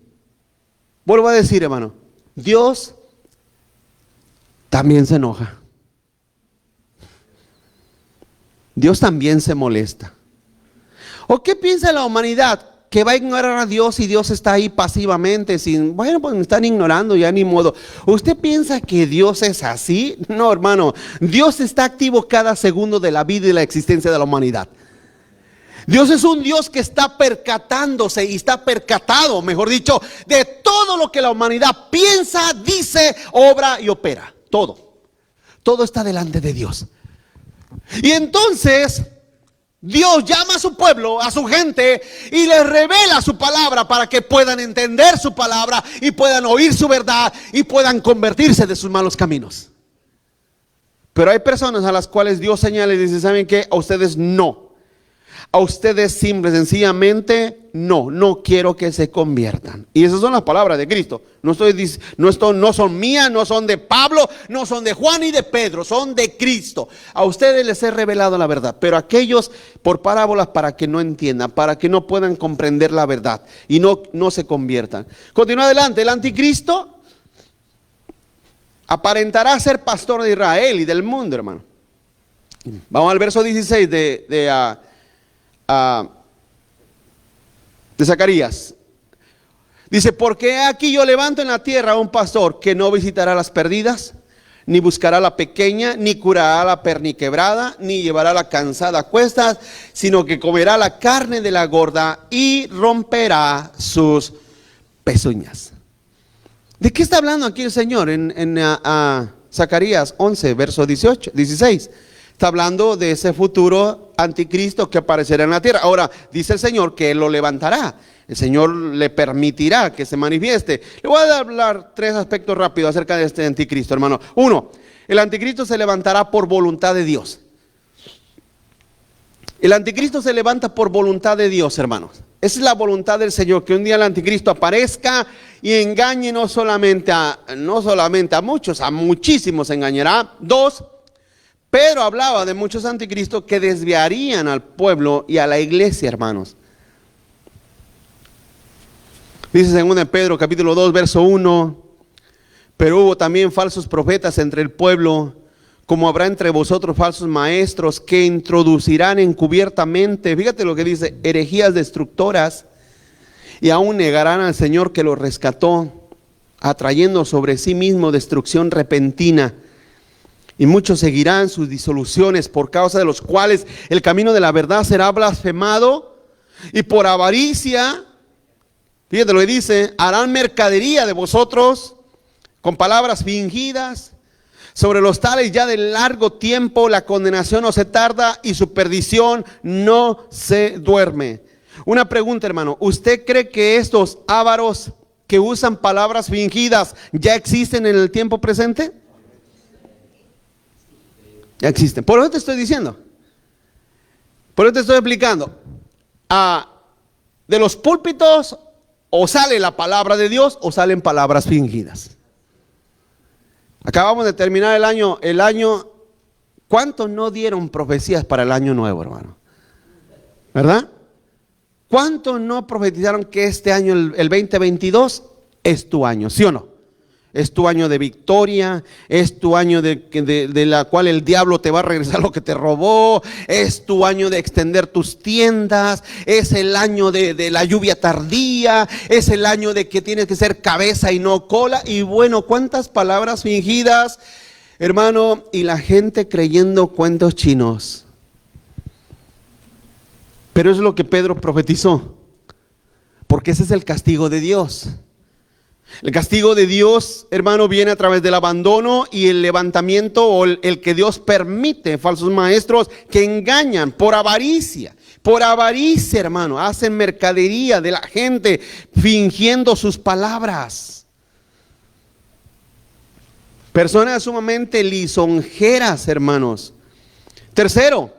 hermano, Dios también se enoja. Dios también se molesta. ¿O qué piensa la humanidad? Que va a ignorar a Dios y Dios está ahí pasivamente, bueno, pues me están ignorando, ya ni modo. ¿Usted piensa que Dios es así? No, hermano, Dios está activo cada segundo de la vida y la existencia de la humanidad. Dios es un Dios que está percatándose y está percatado, mejor dicho, de todo lo que la humanidad piensa, dice, obra y opera. Todo está delante de Dios. Y entonces Dios llama a su pueblo, a su gente, y les revela su palabra para que puedan entender su palabra y puedan oír su verdad y puedan convertirse de sus malos caminos. Pero hay personas a las cuales Dios señala y dice, ¿saben qué? A ustedes no. A ustedes simple, sencillamente no quiero que se conviertan. Y esas son las palabras de Cristo. No son mías, no son de Pablo, no son de Juan ni de Pedro, son de Cristo. A ustedes les he revelado la verdad, pero aquellos por parábolas para que no entiendan, para que no puedan comprender la verdad y no se conviertan. Continúa adelante. El anticristo aparentará ser pastor de Israel y del mundo, hermano. Vamos al verso 16 de Zacarías. Dice, porque aquí yo levanto en la tierra a un pastor que no visitará las perdidas, ni buscará la pequeña, ni curará la perniquebrada, ni llevará la cansada a cuestas, sino que comerá la carne de la gorda y romperá sus pezuñas. ¿De qué está hablando aquí el Señor en Zacarías 11, verso 16? Está hablando de ese futuro anticristo que aparecerá en la tierra. Ahora, dice el Señor que Él lo levantará. El Señor le permitirá que se manifieste. Le voy a hablar tres aspectos rápidos acerca de este anticristo, hermano. Uno, el anticristo se levantará por voluntad de Dios. El anticristo se levanta por voluntad de Dios, hermanos. Esa es la voluntad del Señor, que un día el anticristo aparezca y engañe no solamente a muchos, a muchísimos engañará. Dos, Pedro hablaba de muchos anticristos que desviarían al pueblo y a la iglesia, hermanos. Dice 2 Pedro capítulo 2 verso 1, pero hubo también falsos profetas entre el pueblo, como habrá entre vosotros falsos maestros que introducirán encubiertamente, fíjate lo que dice, herejías destructoras, y aún negarán al Señor que los rescató, atrayendo sobre sí mismo destrucción repentina. Y muchos seguirán sus disoluciones, por causa de los cuales el camino de la verdad será blasfemado, y por avaricia, fíjate lo que dice, harán mercadería de vosotros con palabras fingidas. Sobre los tales ya de largo tiempo la condenación no se tarda y su perdición no se duerme. Una pregunta, hermano, ¿usted cree que estos ávaros que usan palabras fingidas ya existen en el tiempo presente? Ya existen. Por eso te estoy diciendo. Por eso te estoy explicando. De los púlpitos o sale la palabra de Dios o salen palabras fingidas. Acabamos de terminar el año. ¿Cuántos no dieron profecías para el año nuevo, hermano? ¿Verdad? ¿Cuántos no profetizaron que este año, el 2022, es tu año? ¿Sí o no? Es tu año de victoria, es tu año de la cual el diablo te va a regresar lo que te robó, es tu año de extender tus tiendas, es el año de la lluvia tardía, es el año de que tienes que ser cabeza y no cola. Y bueno, cuántas palabras fingidas, hermano, y la gente creyendo cuentos chinos. Pero es lo que Pedro profetizó, porque ese es el castigo de Dios. El castigo de Dios, hermano, viene a través del abandono y el levantamiento, o el que Dios permite falsos maestros que engañan por avaricia. Por avaricia, hermano, hacen mercadería de la gente fingiendo sus palabras. Personas sumamente lisonjeras, hermanos. Tercero,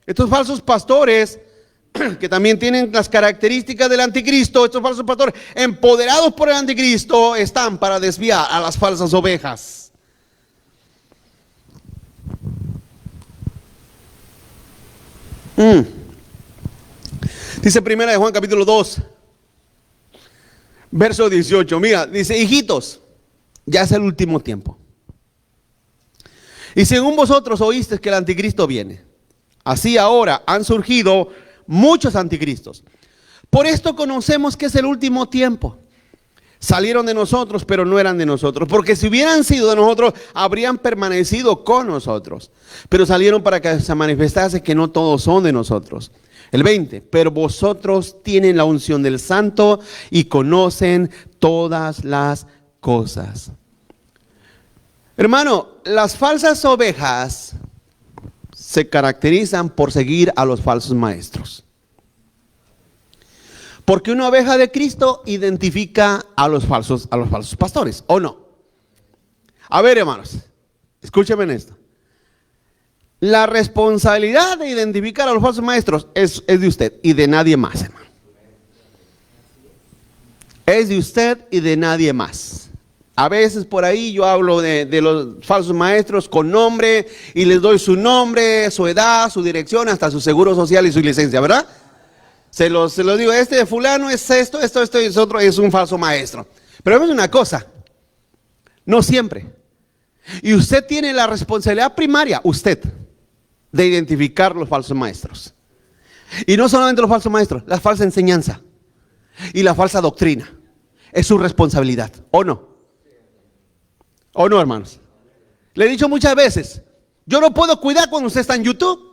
estos falsos pastores que también tienen las características del anticristo, estos falsos pastores empoderados por el anticristo están para desviar a las falsas ovejas. Dice primera de Juan capítulo 2, verso 18, mira, dice: hijitos, ya es el último tiempo. Y según vosotros oísteis que el anticristo viene, así ahora han surgido muchos anticristos. Por esto conocemos que es el último tiempo. Salieron de nosotros, pero no eran de nosotros, porque si hubieran sido de nosotros, habrían permanecido con nosotros. Pero salieron para que se manifestase que no todos son de nosotros. El 20, pero vosotros tienen la unción del Santo y conocen todas las cosas. Hermano, las falsas ovejas se caracterizan por seguir a los falsos maestros. Porque una oveja de Cristo identifica a los falsos pastores, ¿o no? A ver, hermanos, escúchenme en esto. La responsabilidad de identificar a los falsos maestros es de usted y de nadie más, hermano. Es de usted y de nadie más. A veces por ahí yo hablo de los falsos maestros con nombre y les doy su nombre, su edad, su dirección, hasta su seguro social y su licencia, ¿verdad? Se los digo: este de fulano es esto y es otro, es un falso maestro. Pero vemos una cosa, no siempre. Y usted tiene la responsabilidad primaria, usted, de identificar los falsos maestros. Y no solamente los falsos maestros, la falsa enseñanza y la falsa doctrina. Es su responsabilidad, ¿o no? ¿O no, hermanos? Le he dicho muchas veces, yo no puedo cuidar cuando usted está en YouTube.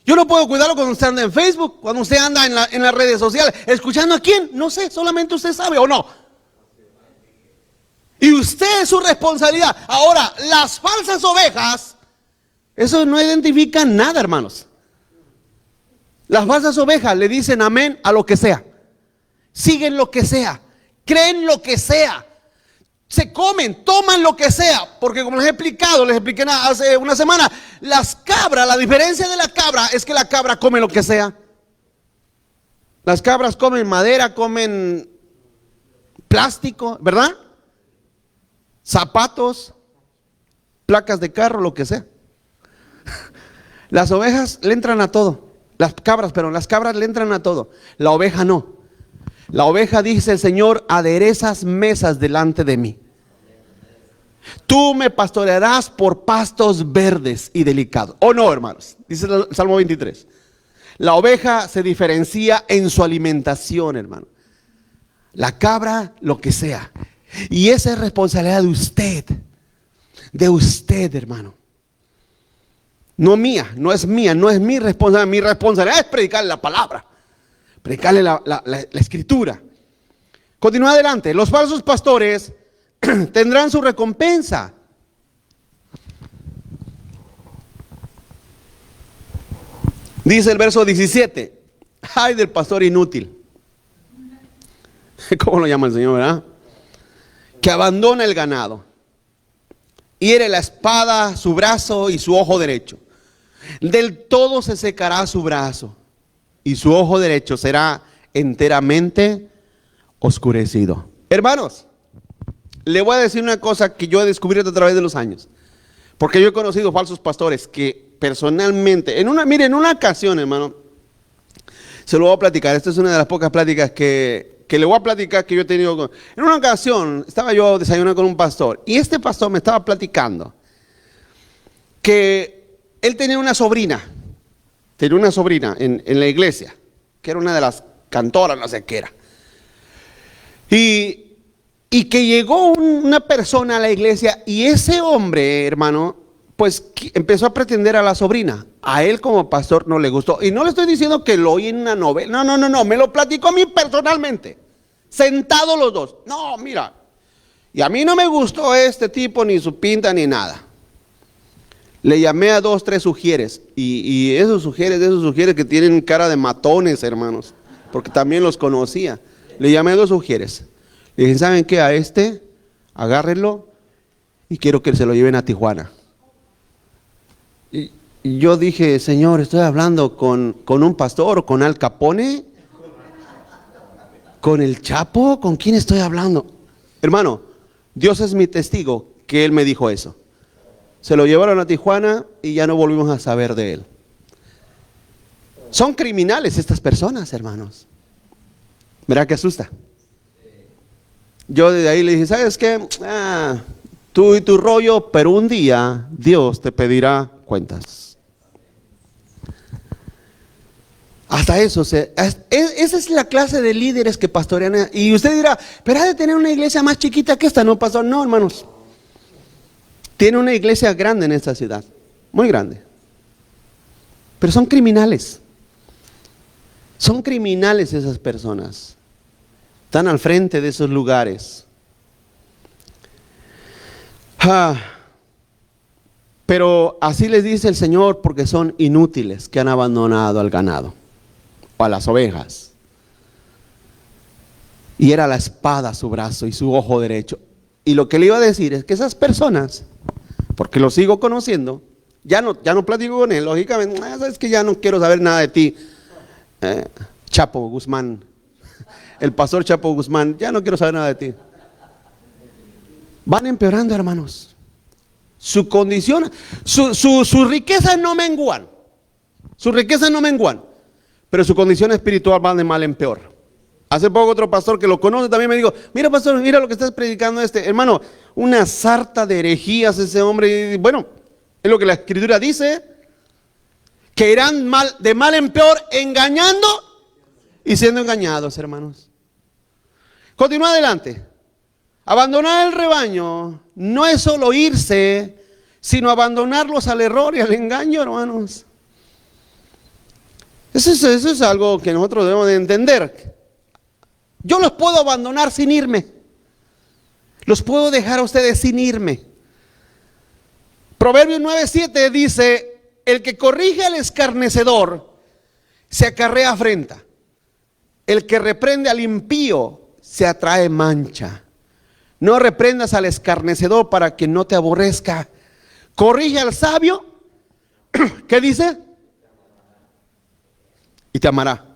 Yo no puedo cuidarlo cuando usted anda en Facebook, cuando usted anda en las redes sociales. ¿Escuchando a quién? No sé, solamente usted sabe, ¿o no? Y usted es su responsabilidad. Ahora, las falsas ovejas, eso no identifica nada, hermanos. Las falsas ovejas le dicen amén a lo que sea. Siguen lo que sea. Creen lo que sea. Se comen, toman lo que sea, porque como les expliqué hace una semana, las cabras, la diferencia de la cabra es que la cabra come lo que sea. Las cabras comen madera, comen plástico, ¿verdad? Zapatos, placas de carro, lo que sea. Las ovejas le entran a todo, las cabras le entran a todo, la oveja no. La oveja, dice el Señor: aderezas mesas delante de mí. Tú me pastorearás por pastos verdes y delicados. ¿O no, hermanos? Dice el Salmo 23. La oveja se diferencia en su alimentación, hermano. La cabra, lo que sea. Y esa es responsabilidad de usted, hermano. No mía, no es mía, no es mi responsabilidad. Mi responsabilidad es predicarle la palabra, predicarle la escritura. Continúa adelante. Los falsos pastores tendrán su recompensa. Dice el verso 17: ay del pastor inútil. ¿Cómo lo llama el Señor, verdad? Que abandona el ganado, hiere la espada su brazo y su ojo derecho. Del todo se secará su brazo y su ojo derecho será enteramente oscurecido. Hermanos, le voy a decir una cosa que yo he descubierto a través de los años, porque yo he conocido falsos pastores que personalmente, en una ocasión, hermano, Se lo voy a platicar. Esta es una de las pocas pláticas que le voy a platicar que yo he tenido. En una ocasión estaba yo desayunando con un pastor y este pastor me estaba platicando que él tenía una sobrina en la iglesia, que era una de las cantoras, no sé qué era. Y que llegó una persona a la iglesia y ese hombre, hermano, pues empezó a pretender a la sobrina. A él como pastor no le gustó. Y no le estoy diciendo que lo oí en una novela. No, me lo platicó a mí personalmente. Sentados los dos. No, mira. Y a mí no me gustó este tipo, ni su pinta, ni nada. Le llamé a 2, 3 sugieres. Y esos sugieres que tienen cara de matones, hermanos. Porque también los conocía. Le llamé a 2 sugieres. Le dije, ¿saben qué? A este, agárrenlo y quiero que se lo lleven a Tijuana. Y yo dije, Señor, estoy hablando con un pastor, con Al Capone, con el Chapo, ¿con quién estoy hablando? Hermano, Dios es mi testigo que Él me dijo eso. Se lo llevaron a Tijuana y ya no volvimos a saber de Él. Son criminales estas personas, hermanos. ¿Verdad que asusta? Yo desde ahí le dije, ¿sabes qué? Tú y tu rollo, pero un día Dios te pedirá cuentas. Hasta eso, esa es la clase de líderes que pastorean. Y usted dirá, pero ha de tener una iglesia más chiquita que esta, ¿no, pastor? No, hermanos. Tiene una iglesia grande en esta ciudad, muy grande. Pero son criminales. Son criminales esas personas. Están al frente de esos lugares. Pero así les dice el Señor porque son inútiles que han abandonado al ganado o a las ovejas. Y era la espada su brazo y su ojo derecho. Y lo que le iba a decir es que esas personas, porque lo sigo conociendo, ya no platico con él, lógicamente, sabes que ya no quiero saber nada de ti, Chapo Guzmán. El pastor Chapo Guzmán, ya no quiero saber nada de ti. Van empeorando, hermanos. Su condición, su riqueza no menguan. Su riqueza no menguan. Pero su condición espiritual va de mal en peor. Hace poco otro pastor que lo conoce también me dijo, mira pastor, mira lo que estás predicando hermano, una sarta de herejías ese hombre. Y bueno, es lo que la Escritura dice, que irán de mal en peor, engañando y siendo engañados, hermanos. Continúa adelante. Abandonar el rebaño no es solo irse, sino abandonarlos al error y al engaño, hermanos. Eso es algo que nosotros debemos de entender. Yo los puedo abandonar sin irme. Los puedo dejar a ustedes sin irme. Proverbios 9:7 dice, el que corrige al escarnecedor se acarrea afrenta. El que reprende al impío se atrae mancha. No reprendas al escarnecedor para que no te aborrezca. Corrige al sabio. ¿Qué dice? Y te amará.